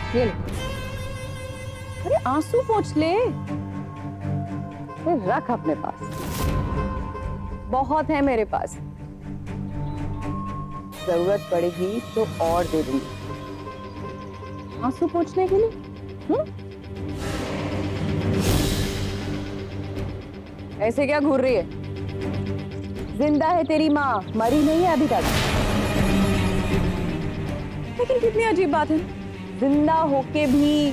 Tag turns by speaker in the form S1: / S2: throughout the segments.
S1: ये ले। अरे आंसू पोंछ ले, फिर रख अपने पास, बहुत है मेरे पास, जरूरत पड़ेगी तो और दे दूंगी। आंसू पोंछने के लिए ऐसे क्या घूर रही है? जिंदा है तेरी माँ, मरी नहीं है अभी तक। लेकिन कितनी अजीब बात है, जिंदा होके भी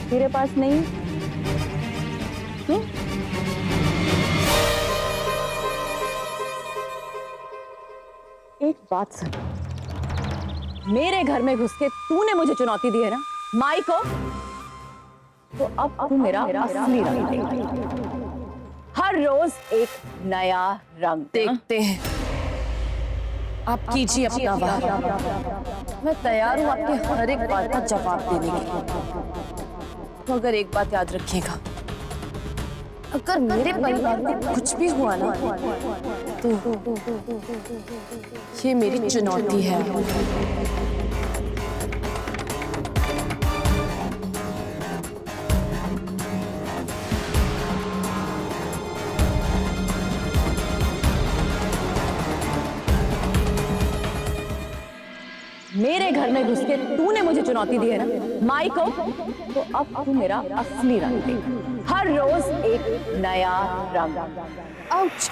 S1: तेरे पास नहीं। एक बात सुन, मेरे घर में घुस के तूने मुझे चुनौती दी है ना माई को, तो अब तू मेरा असली रंग देगा। हर रोज एक नया रंग।
S2: देखते हैं, आप कीजिए अपना वादा। मैं तैयार हूँ आपके हर एक बात का जवाब देने के लिए। तो अगर एक बात याद रखिएगा, अगर मेरे परिवार में कुछ भी हुआ ना, तो ये मेरी चुनौती है।
S1: मेरे घर में घुस के तूने मुझे चुनौती दी है ना माई को, तो अब तू मेरा असली रंग देगा। हर रोज एक नया रंग।
S2: आउच!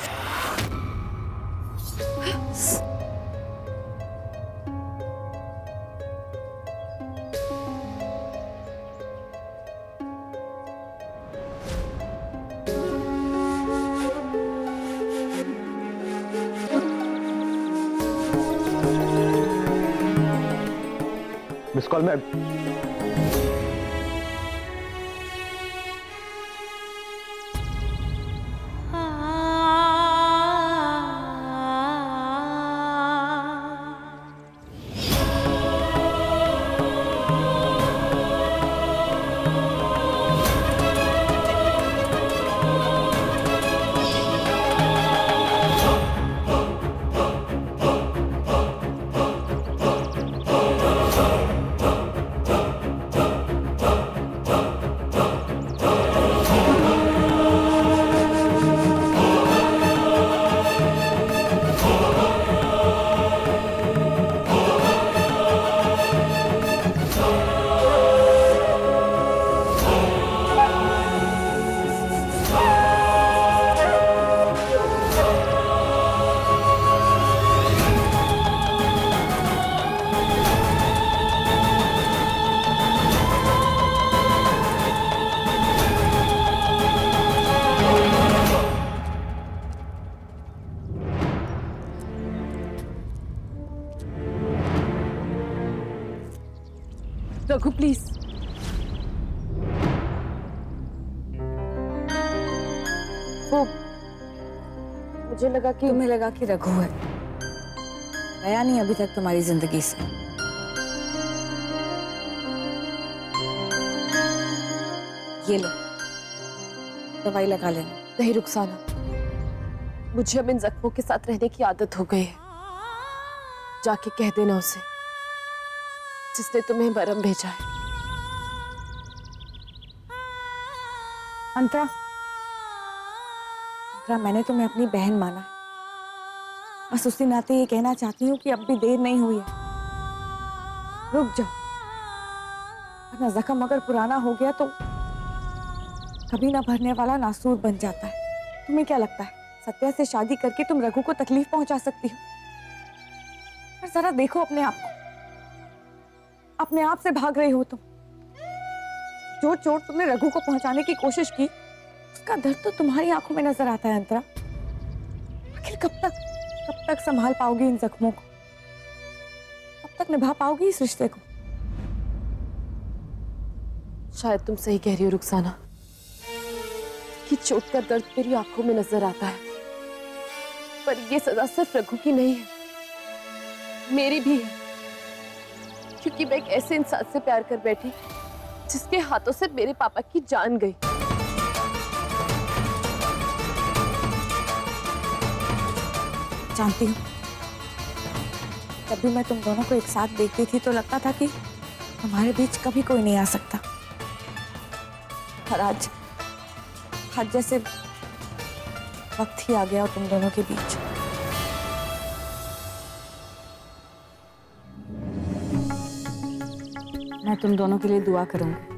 S3: मिस कॉल में
S2: रघु प्लीज। वो मुझे लगा कि
S4: तुम्हें लगा कि रघु है, गया नहीं अभी तक तुम्हारी जिंदगी से। ये लो, दवाई लगा लेना।
S2: नहीं रुखसाना, मुझे अब इन जख्मों के साथ रहने की आदत हो गई है। जाके कह देना उसे जिसने तुम्हें मरम भेजा है।
S4: अंतरा, मैंने तुम्हें अपनी बहन माना है, बस उसी नाते ये कहना चाहती हूँ कि अब भी देर नहीं हुई है। रुक जाओ, वरना जख्म अगर पुराना हो गया तो कभी ना भरने वाला नासूर बन जाता है। तुम्हें क्या लगता है सत्या से शादी करके तुम रघु को तकलीफ पहुंचा सकती हो? पर जरा देखो अपने आप को, अपने आप से भाग रही हो तुम। जो चोट तुमने रघु को पहुंचाने की कोशिश की, उसका दर्द तो तुम्हारी आंखों में नजर आता है अंतरा। आखिर कब तक संभाल पाओगी इन जख्मों को? कब तक निभा पाओगी इस रिश्ते को?
S2: शायद तुम सही कह रही हो रुखसाना कि चोट का दर्द मेरी आंखों में नजर आता है, पर यह सजा सिर्फ रघु की नहीं है, मेरी भी है। क्योंकि मैं एक ऐसे इंसान से प्यार कर बैठी जिसके हाथों से मेरे पापा की जान गई।
S4: जानती हूँ, जब भी मैं तुम दोनों को एक साथ देखती थी तो लगता था कि हमारे बीच कभी कोई नहीं आ सकता। और आज आज जैसे वक्त ही आ गया तुम दोनों के बीच। मैं तुम दोनों के लिए दुआ करूंगी।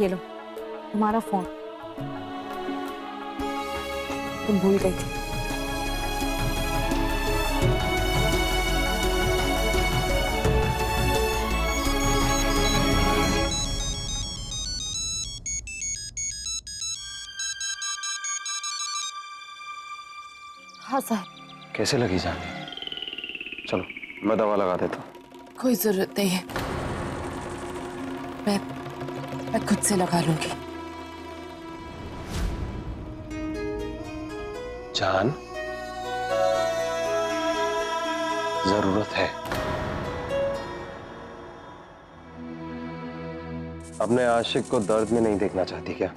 S4: ये लो तुम्हारा फोन, तुम भूल गई थी। हाँ साहब।
S3: कैसे लगी जान? चलो मैं दवा लगा देता हूँ।
S2: कोई जरूरत नहीं है, मैं खुद से लगा लूंगी।
S3: जान, जरूरत है। अपने आशिक को दर्द में नहीं देखना चाहती क्या?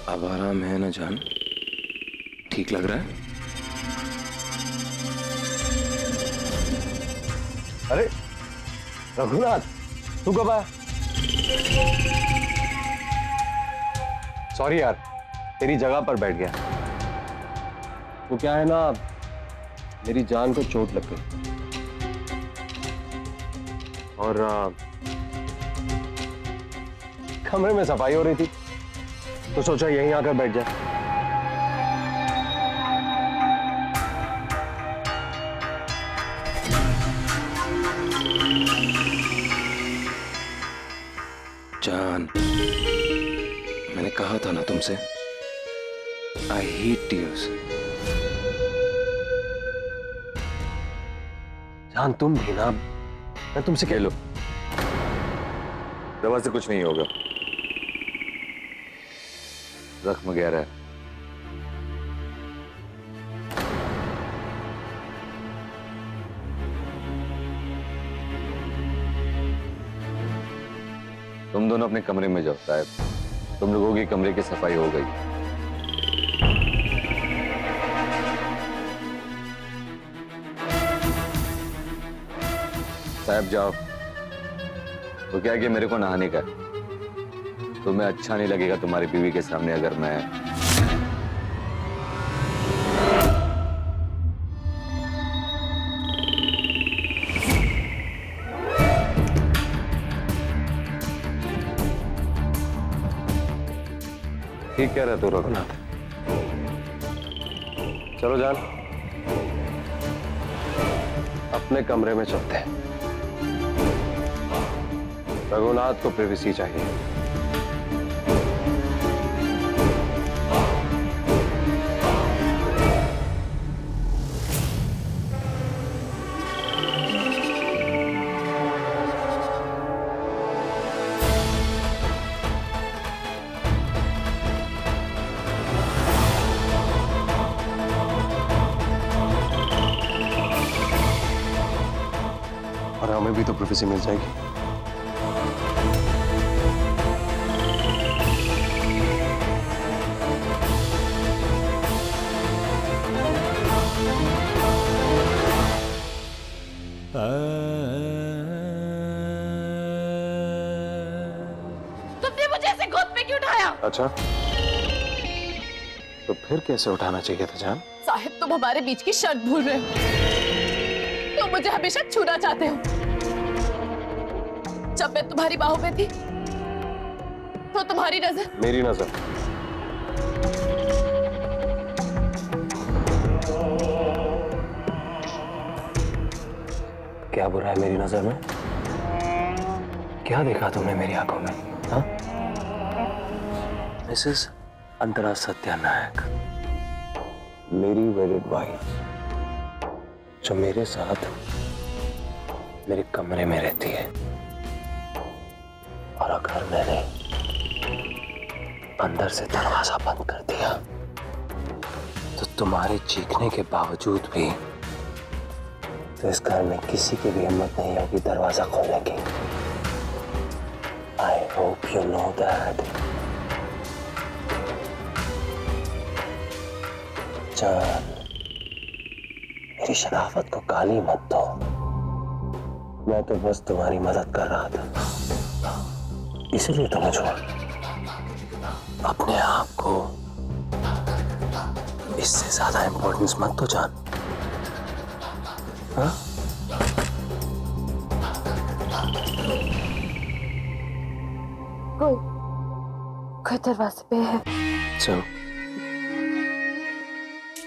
S3: अब आराम है ना जान? ठीक लग रहा है? अरे रघुनाथ, तू कब आया? सॉरी यार, तेरी जगह पर बैठ गया। वो क्या है ना, मेरी जान को चोट लग गई और कमरे में सफाई हो रही थी तो सोचा यहीं आकर बैठ जाए। जान, मैंने कहा था ना तुमसे, आई हेट टीयर्स। जान तुम भी ना, मैं तुमसे कह लो, दवा से कुछ नहीं होगा, जख्म गहरा है। तुम दोनों अपने कमरे में जाओ साहब, तुम लोगों की कमरे की सफाई हो गई। साहब जाओ। तो क्या है कि मेरे को नहाने का, तुम्हें अच्छा नहीं लगेगा तुम्हारी बीवी के सामने अगर मैं ठीक कह रहे तू रघुनाथ। चलो जान, अपने कमरे में चलते हैं। रघुनाथ को प्रिवेसी चाहिए। और हमें भी तो प्रिवेसी मिल जाएगी।
S2: तुमने मुझे ऐसे गोद पे क्यों उठाया?
S3: अच्छा, तो फिर कैसे उठाना चाहिए था जान?
S2: साहिब, तुम हमारे बीच की शर्त भूल रहे हो। तुम मुझे हमेशा छूना चाहते हो। जब मैं तुम्हारी बाहों में थी तो तुम्हारी नजर
S3: मेरी नजर। क्या बुरा है मेरी नजर में?
S5: क्या देखा तुमने मेरी आंखों में? हाँ? मिसेस अंतरा सत्यानायक, मेरी वेडिड वाइफ, जो मेरे साथ मेरे कमरे में रहती है, और अगर मैंने अंदर से दरवाजा बंद कर दिया तो तुम्हारे चीखने के बावजूद भी तो इस घर में किसी की भी हिम्मत नहीं होगी दरवाजा खोलने की। I hope you know that. जान, मेरी शराफत को गाली मत दो। मैं तो बस तुम्हारी मदद कर रहा था, इसलिए तो मुझे अपने आप को इससे ज्यादा इंपॉर्टेंस मत दो जान। हाँ?
S2: कोई दरवाजे पे है।
S5: So,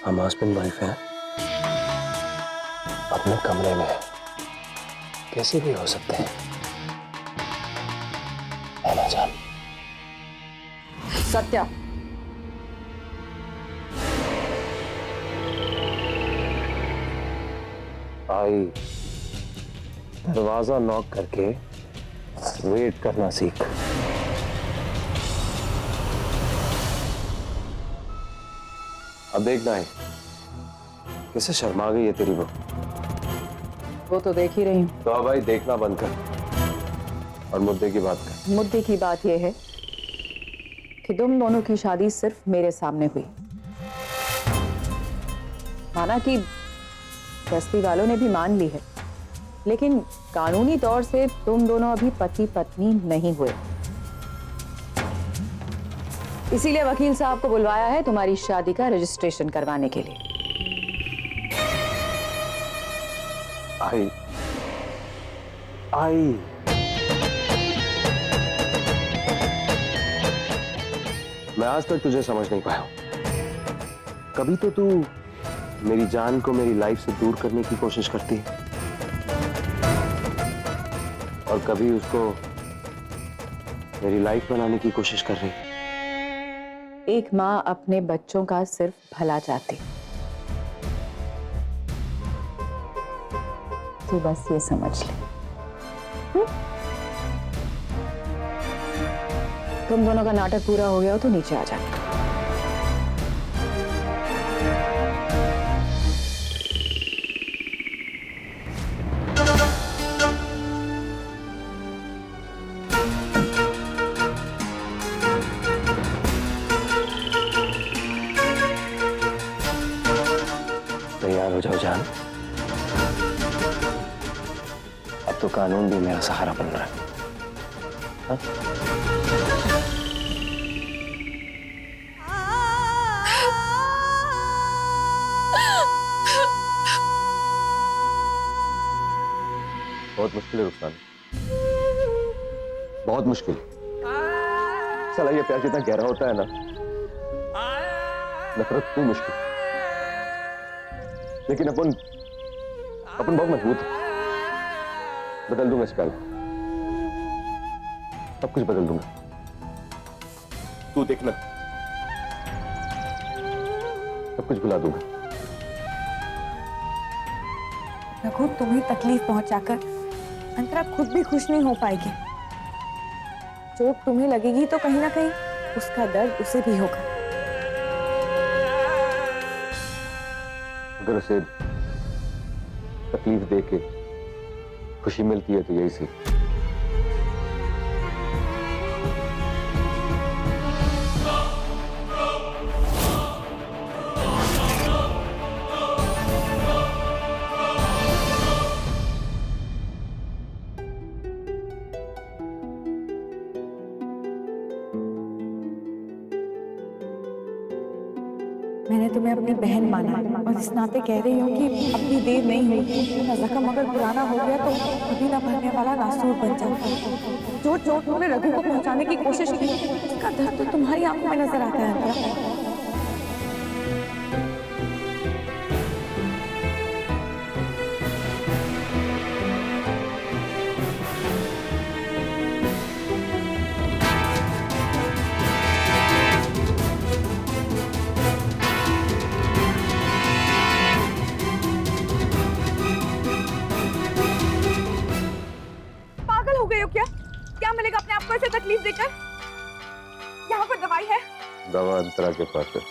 S5: हम हस्बैंड वाइफ हैं, अपने कमरे में कैसे भी हो सकते हैं, है ना जान?
S1: सत्या,
S5: आई दरवाजा नॉक करके वेट करना सीख। अब देखना है कैसे शर्मा गई है तेरी
S1: वो तो देख ही रही हूँ।
S5: तो अब भाई देखना बंद कर और मुद्दे की बात कर।
S1: मुद्दे की बात यह है कि तुम दोनों की शादी सिर्फ मेरे सामने हुई। माना कि बस्ती वालों ने भी मान ली है, लेकिन कानूनी तौर से तुम दोनों अभी पति पत्नी नहीं हुए। इसीलिए वकील साहब को बुलवाया है तुम्हारी शादी का रजिस्ट्रेशन करवाने के लिए।
S5: आई मैं आज तक तुझे समझ नहीं पाया हूं। कभी तो तू मेरी जान को मेरी लाइफ से दूर करने की कोशिश करती है और कभी उसको मेरी लाइफ बनाने की कोशिश कर रही।
S1: एक माँ अपने बच्चों का सिर्फ भला चाहती, तो बस ये समझ ले। तुम दोनों का नाटक पूरा हो गया हो तो नीचे आ जाना।
S5: तैयार हो जाओ जान, अब तो कानून भी मेरा सहारा बन रहा है। हाँ? बहुत मुश्किल है रुखसाना, बहुत मुश्किल। साला ये प्यार कितना गहरा होता है ना, नफरत भी मुश्किल। लेकिन अपन बहुत मजबूत है। बदल दूंगा इस प्यार को, सब कुछ बदल दूंगा। तू देखना, सब कुछ भुला दूंगा।
S4: रघु, तुम्हें तकलीफ पहुंचाकर अंतरा खुद भी खुश नहीं हो पाएगी। चोट तुम्हें लगेगी तो कहीं ना कहीं उसका दर्द उसे भी होगा।
S3: अगर उसे तकलीफ दे के खुशी मिलती है तो यही सी।
S4: मैंने तुम्हें अपनी बहन माना और इस नाते कह रही हूँ कि अब भी देर नहीं हुई। ना जख्म अगर पुराना हो गया तो कभी ना भरने वाला नासूर बन जाता। जो चोट तुमने रघु को पहुंचाने की कोशिश की, उसका दर्द तो तुम्हारी आंखों में नजर आता है अंतरा। को ऐसे तकलीफ देकर? यहाँ पर दवाई है।
S3: दवा अंतरा के पास है।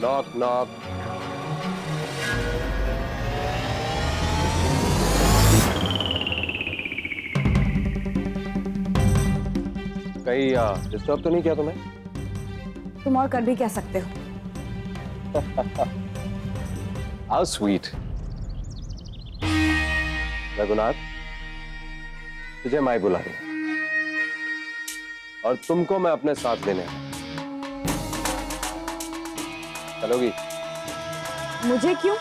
S5: Knock knock. कहीं डिस्टर्ब तो नहीं किया तुम्हें?
S4: तुम और कर भी क्या सकते हो?
S3: How sweet.
S5: रघुनाथ, तुझे माई बुला रही है और तुमको मैं अपने साथ लेने आया। चलोगी?
S4: मुझे क्यों?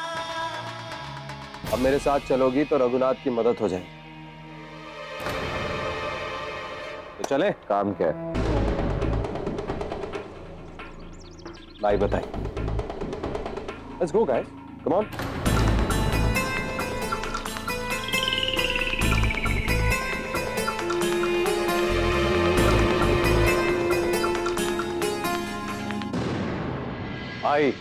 S5: अब मेरे साथ चलोगी तो रघुनाथ की मदद हो जाएगी। तो चले?
S3: काम क्या है?
S5: माई बताई। Let's go guys. Come on. आई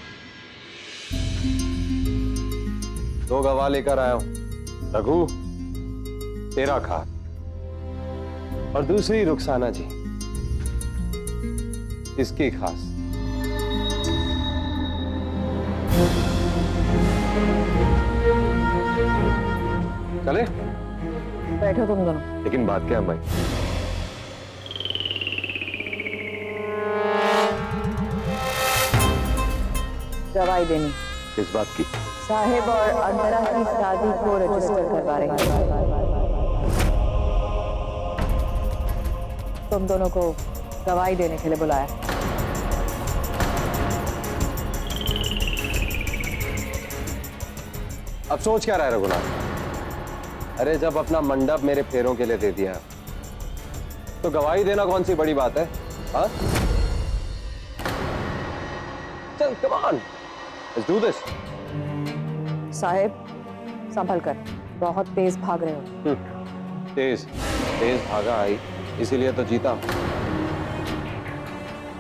S5: 2 गवाह लेकर आया हूं। रघु तेरा खास और दूसरी रुखसाना जी इसकी खास। चले?
S1: बैठो तुम दोनों।
S3: लेकिन बात क्या है भाई?
S1: दवाई देनी।
S3: किस बात की?
S1: साहिब और अंतरा की शादी को रजिस्टर करवा रहे हैं। तुम दोनों को दवाई देने के लिए बुलाया।
S5: अब सोच क्या रहा है रघुनाथ? अरे जब अपना मंडप मेरे फेरों के लिए दे दिया तो गवाही देना कौन सी बड़ी बात है? हाँ? चल come on, let's do this.
S1: साहिब संभल कर, बहुत तेज भाग रहे हो।
S5: तेज तेज भागा आई इसीलिए तो जीता।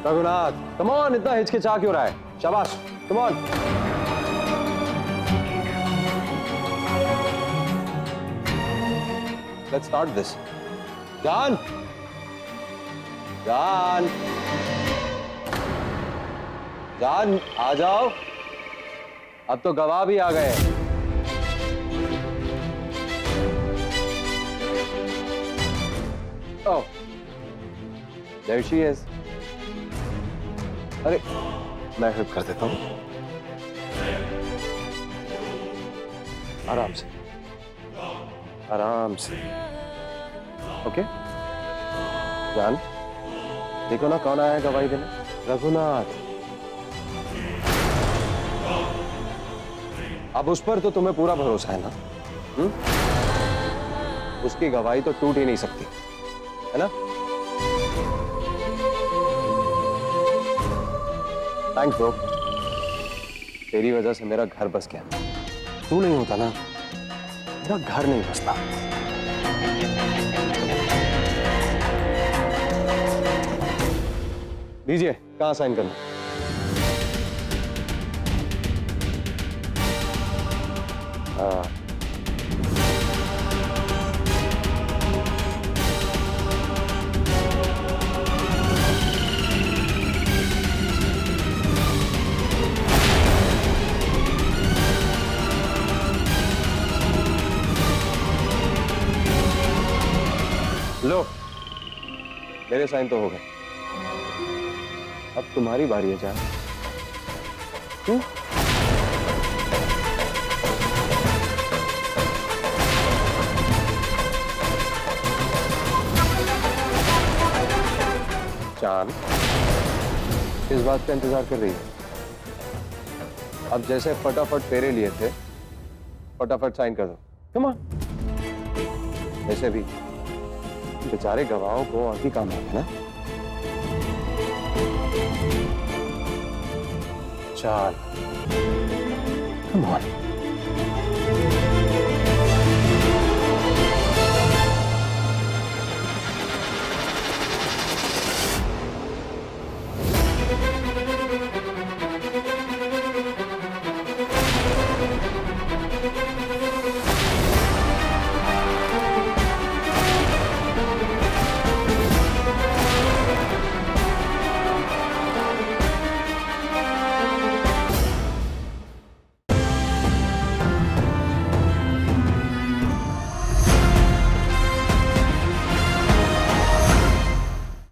S5: रघुनाथ कम ऑन, इतना हिचकिचा क्यों रहा है? शाबाश, come on. Let's start this. जान, जान, जान, आ जाओ। अब तो गवाह भी आ गए। Oh, there she is. अरे, मैं हेल्प कर देता हूँ। आराम से, आराम से। ओके? जान, देखो ना कौन आया है गवाही देने? रघुनाथ। अब उस पर तो तुम्हें पूरा भरोसा है ना? उसकी गवाही तो टूट ही नहीं सकती, है ना? Thanks bro. तेरी वजह से मेरा घर बस गया। तू नहीं होता ना, मेरा घर नहीं बसता। दीजिए, कहाँ साइन करना? हाँ। लो, मेरे साइन तो हो गए। अब तुम्हारी बारी है जान। जान, इस बात का इंतजार कर रही है। अब जैसे फटाफट तेरे लिए थे, फटाफट साइन कर दो। Come on. वैसे भी बेचारे गवाहों को और भी काम है ना। चल, कम ऑन।